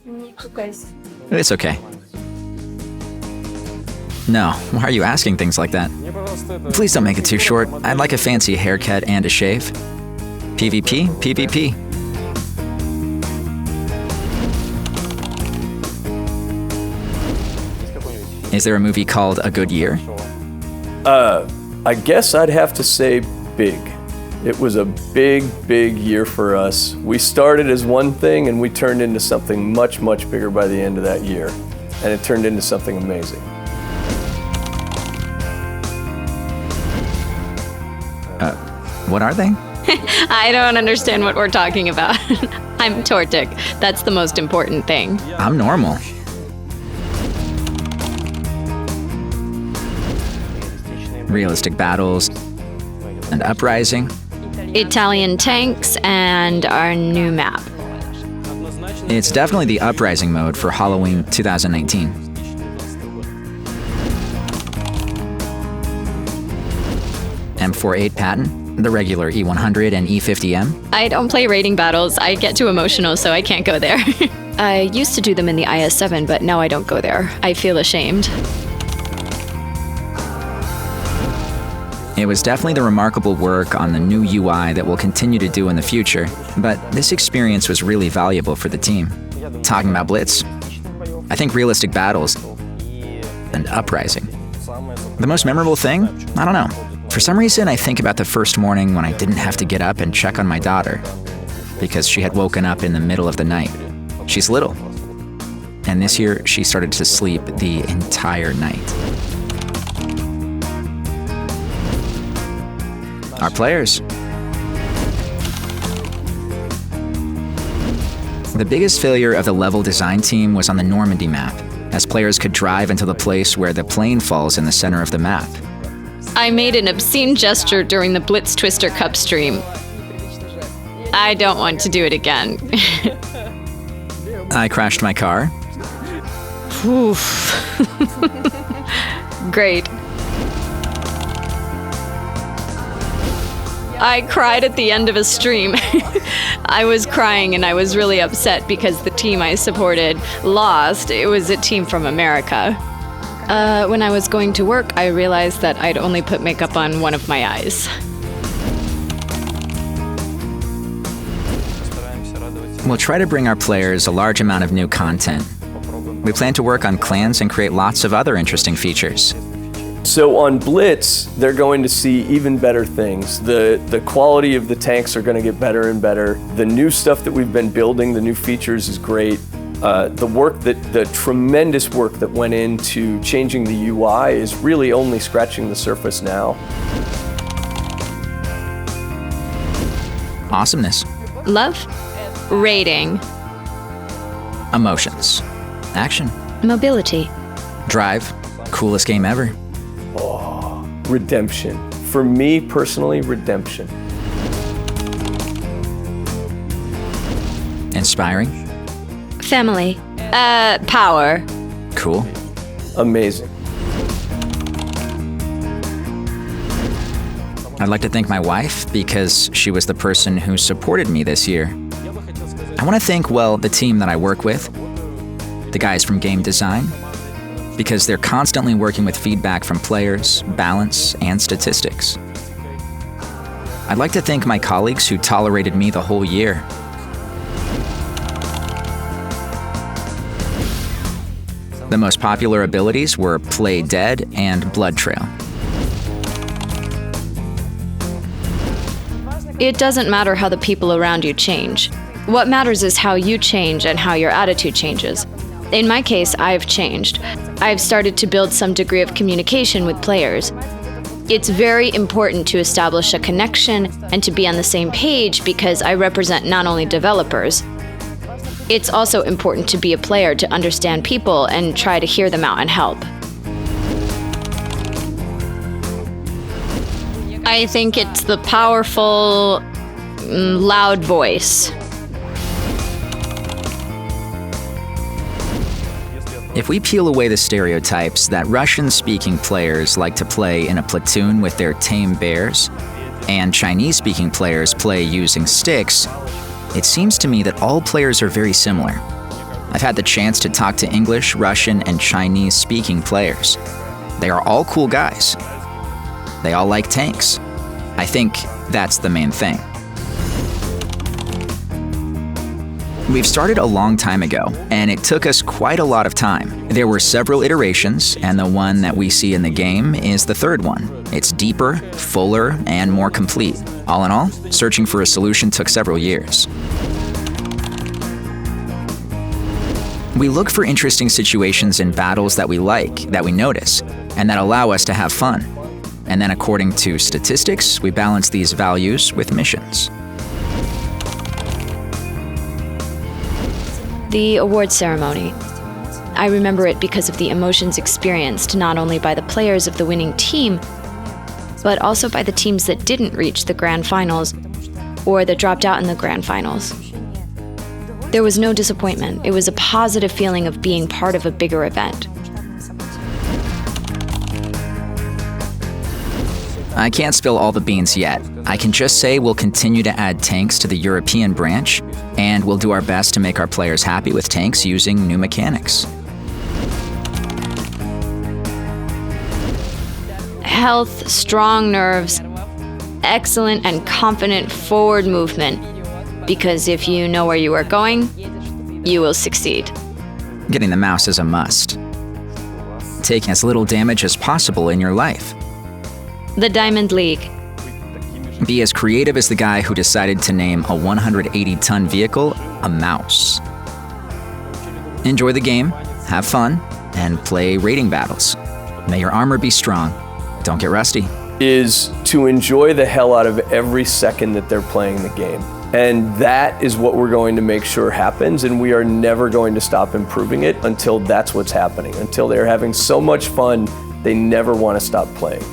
It's okay. No, why are you asking things like that? Please don't make it too short. I'd like a fancy haircut and a shave. PvP? PvP. Is there a movie called A Good Year? I guess I'd have to say big. It was a big, big year for us. We started as one thing and we turned into something much, much bigger by the end of that year. And it turned into something amazing. What are they? I don't understand what we're talking about. I'm Tortic. That's the most important thing. I'm normal. Realistic battles and uprising. Italian tanks and our new map. It's definitely the uprising mode for Halloween 2019. M48 patent, the regular E100 and E50M. I don't play raiding battles. I get too emotional, so I can't go there. I used to do them in the IS-7, but now I don't go there. I feel ashamed. It was definitely the remarkable work on the new UI that we'll continue to do in the future, but this experience was really valuable for the team. Talking about Blitz, I think realistic battles and uprising. The most memorable thing? I don't know. For some reason, I think about the first morning when I didn't have to get up and check on my daughter because she had woken up in the middle of the night. She's little. And this year, she started to sleep the entire night. Our players. The biggest failure of the level design team was on the Normandy map, as players could drive into the place where the plane falls in the center of the map. I made an obscene gesture during the Blitz Twister Cup stream. I don't want to do it again. I crashed my car. Oof. Great. I cried at the end of a stream. I was crying and I was really upset because the team I supported lost. It was a team from America. When I was going to work, I realized that I'd only put makeup on one of my eyes. We'll try to bring our players a large amount of new content. We plan to work on clans and create lots of other interesting features. So on Blitz, they're going to see even better things. The quality of the tanks are going to get better and better. The new stuff that we've been building, the new features is great. The tremendous work that went into changing the UI is really only scratching the surface now. Awesomeness. Love. Rating. Emotions. Action. Mobility. Drive. Coolest game ever. Oh, redemption. For me personally, redemption. Inspiring. Family. Power. Cool. Amazing. I'd like to thank my wife because she was the person who supported me this year. I want to thank, well, the team that I work with, the guys from game design, because they're constantly working with feedback from players, balance, and statistics. I'd like to thank my colleagues who tolerated me the whole year. The most popular abilities were Play Dead and Blood Trail. It doesn't matter how the people around you change. What matters is how you change and how your attitude changes. In my case, I've changed. I've started to build some degree of communication with players. It's very important to establish a connection and to be on the same page because I represent not only developers. It's also important to be a player to understand people and try to hear them out and help. I think it's the powerful, loud voice. If we peel away the stereotypes that Russian-speaking players like to play in a platoon with their tame bears, and Chinese-speaking players play using sticks, it seems to me that all players are very similar. I've had the chance to talk to English, Russian, and Chinese-speaking players. They are all cool guys. They all like tanks. I think that's the main thing. We've started a long time ago, and it took us quite a lot of time. There were several iterations, and the one that we see in the game is the third one. It's deeper, fuller, and more complete. All in all, searching for a solution took several years. We look for interesting situations in battles that we like, that we notice, and that allow us to have fun. And then according to statistics, we balance these values with missions. The award ceremony. I remember it because of the emotions experienced not only by the players of the winning team, but also by the teams that didn't reach the grand finals or that dropped out in the grand finals. There was no disappointment. It was a positive feeling of being part of a bigger event. I can't spill all the beans yet. I can just say we'll continue to add tanks to the European branch, and we'll do our best to make our players happy with tanks using new mechanics. Health, strong nerves, excellent and confident forward movement. Because if you know where you are going, you will succeed. Getting the mouse is a must. Taking as little damage as possible in your life. The Diamond League. Be as creative as the guy who decided to name a 180-ton vehicle a mouse. Enjoy the game, have fun, and play rating battles. May your armor be strong. Don't get rusty. Is to enjoy the hell out of every second that they're playing the game. And that is what we're going to make sure happens, and we are never going to stop improving it until that's what's happening, until they're having so much fun they never want to stop playing.